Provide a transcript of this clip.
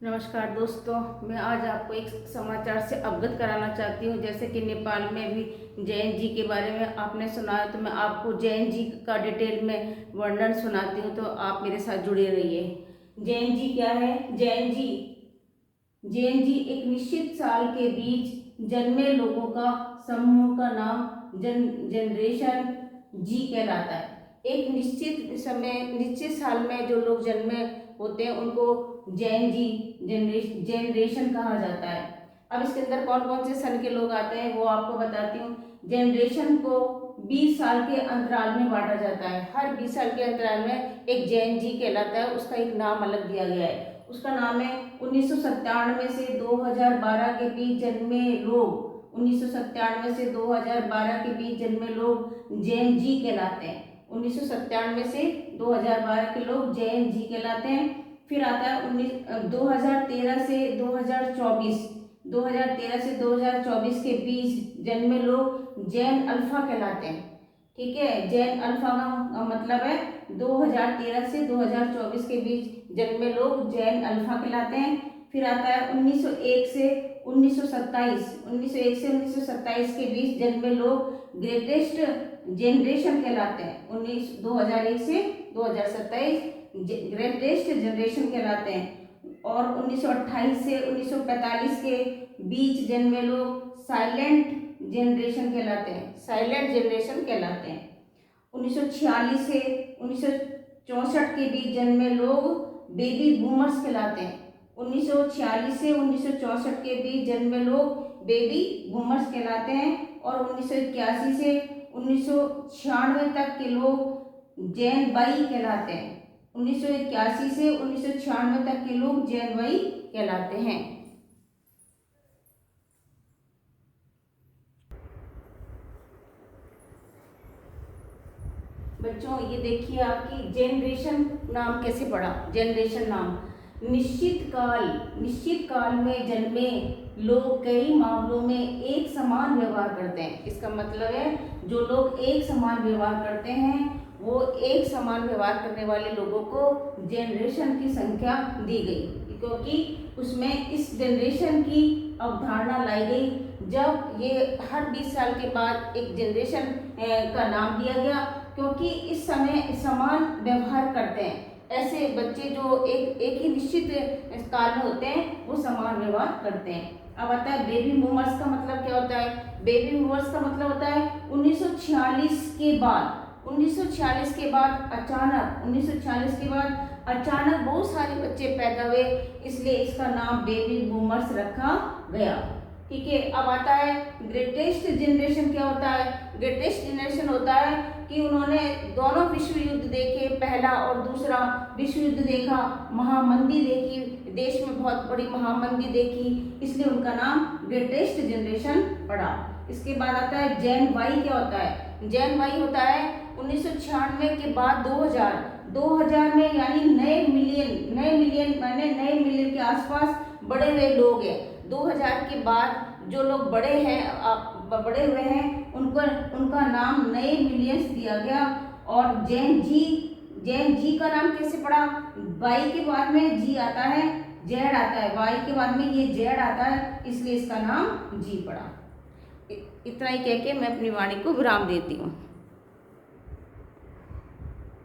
नमस्कार दोस्तों, मैं आज आपको एक समाचार से अवगत कराना चाहती हूँ। जैसे कि नेपाल में भी जैन जी के बारे में आपने सुना है, तो मैं आपको जैन जी का डिटेल में वर्णन सुनाती हूँ, तो आप मेरे साथ जुड़े रहिए। जैन जी क्या है? जैन जी एक निश्चित साल के बीच जन्मे लोगों का समूह का नाम जनरेशन जी कहलाता है। एक निश्चित साल में जो लोग जन्मे होते हैं उनको जैन जी जनरेशन कहा जाता है। अब इसके अंदर कौन कौन से सन के लोग आते हैं वो आपको बताती हूँ। जनरेशन को 20 साल के अंतराल में बांटा जाता है। हर 20 साल के अंतराल में एक जैन जी कहलाता है, उसका एक नाम अलग दिया गया है। उसका नाम है 1997 से 2012 के बीच जन्मे लोग 1997 से 2012 के बीच जन्मे लोग जैन जी कहलाते हैं। 1997 से 2012 के लोग जैन जी कहलाते हैं। फिर आता है 2013 से 2024 के बीच जन्मे लोग जैन अल्फा कहलाते हैं। ठीक है, जैन अल्फा का मतलब है 2013 से 2024 के बीच जन्मे लोग जैन अल्फा कहलाते हैं। फिर आता है 1901 से 1927 के बीच जन्मे लोग ग्रेटेस्ट जनरेशन कहलाते हैं। 2001 से 2027 ग्रेटेस्ट जनरेशन कहलाते हैं। और 1928 से 1945 के बीच जन्मे लोग साइलेंट जनरेशन कहलाते हैं। 1946 से 1964 के बीच जन्मे लोग बेबी बूमर्स कहलाते हैं। 1946 से 1964 के बीच जन्मे लोग बेबी बूमर्स कहलाते हैं। और 1981 से 1996 तक के लोग जैन वाई कहलाते हैं। 1981 से 1996 तक के लोग जैन वाई कहलाते हैं। बच्चों ये देखिए, आपकी जनरेशन नाम कैसे पड़ा। जनरेशन नाम निश्चित काल में जन्मे लोग कई मामलों में एक समान व्यवहार करते हैं। इसका मतलब है जो लोग एक समान व्यवहार करते हैं वो एक समान व्यवहार करने वाले लोगों को जनरेशन की संख्या दी गई, क्योंकि उसमें इस जनरेशन की अवधारणा लाई गई जब ये हर 20 साल के बाद एक जनरेशन का नाम दिया गया, क्योंकि इस समय समान व्यवहार करते हैं। ऐसे बच्चे जो एक ही निश्चित काल में होते हैं वो समान व्यवहार करते हैं। अब आता है बेबी बूमर्स का मतलब क्या होता है। बेबी बूमर्स का मतलब होता है 1946 के बाद अचानक बहुत सारे बच्चे पैदा हुए, इसलिए इसका नाम बेबी बूमर्स रखा गया। ठीक है, अब आता है ग्रेटेस्ट जनरेशन। क्या होता है? ग्रेटेस्ट जनरेशन होता है कि उन्होंने दोनों विश्व युद्ध देखे, पहला और दूसरा विश्व युद्ध देखा, महामंदी देखी, देश में बहुत बड़ी महामंदी देखी, इसलिए उनका नाम ग्रेटेस्ट जनरेशन पड़ा। इसके बाद आता है जैन वाई। क्या होता है? जैन वाई होता है 1996 के बाद 2000 में, यानी नए मिलियन के आसपास बढ़े हुए लोग हैं। 2000 के बाद जो लोग बड़े हुए हैं उनका नाम नए मिलियंस दिया गया। और जैन जी का नाम कैसे पड़ा? वाई के बाद में जी आता है, जेड आता है, वाई के बाद में ये जेड आता है, इसलिए इसका नाम जी पड़ा। इतना ही कह के मैं अपनी वाणी को विराम देती हूँ।